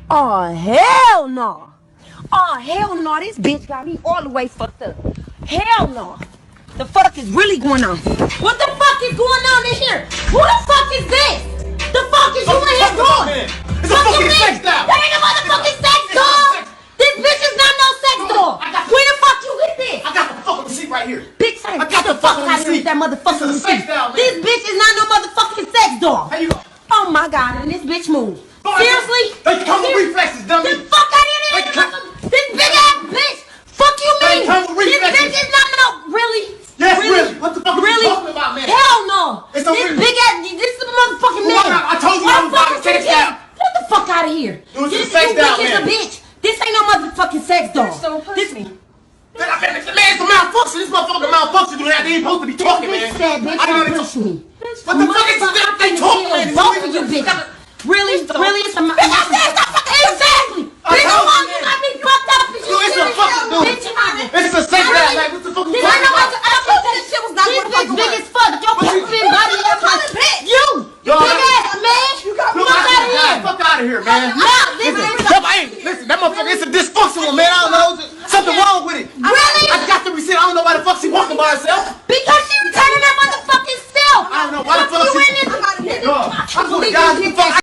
Oh, hell no. Oh, hell no. This bitch got me all the way fucked up. Hell no. The fuck is really going on? What the fuck is going on in here? Who the fuck is this? The fuck is you in here doing? It's a fucking sex doll. That ain't a motherfucking sex doll. This bitch is not no sex doll. Where the fuck you get this? I got the fucking receipt right here. Bitch, I got get the the fuck fucking out of here with receipt. that motherfucking This is a sex receipt. doll, man. This bitch is not no motherfucking sex doll. How you go? Oh my god, and this bitch moved. Boy, Seriously? They come with reflexes, dummy. Get the fuck out of here. They come- This big ass bitch. Fuck you They mean? come with This reflexes. bitch is not no, really? Yes, really. What the fuck are you Really? talking about, man? Hell no. It's a This really- big ass, this is a motherfucking Well, man. I told you Why I the was fuck buying is sex you doll. Get the fuck out of here. It was a This sex you doll, weak as a man. bitch. This ain't no motherfucking sex doll. So push me. Man, it's a malfunction. This motherfucker malfunction. They ain't supposed to be talking, Bitch man. said, bitch, I know don't they push me. What the fuck is that? They talking, man. Both of you bitches. Really? Really? It's a exactly. I Bitch, told you want you, you man. got me fucked up. Yo, it's a fucking dude. Bitch, you got me. It's a sex doll. Like, what the fuck you This ain't talking no about? I thought that shit was not This gonna bitch big as fuck. Your fucking body is like you. Yo, Big ass man. Look, Fuck out of here. fuck out of here, man. No, this ain't Listen, that motherfucker, it's a dysfunctional, man. I don't know. Something wrong with it. Really? I got the receipt. I don't know why the fuck she walking by herself. Because she returning that motherfucking self. I don't know why the fuck you she- in this. Yo, I'm gonna die.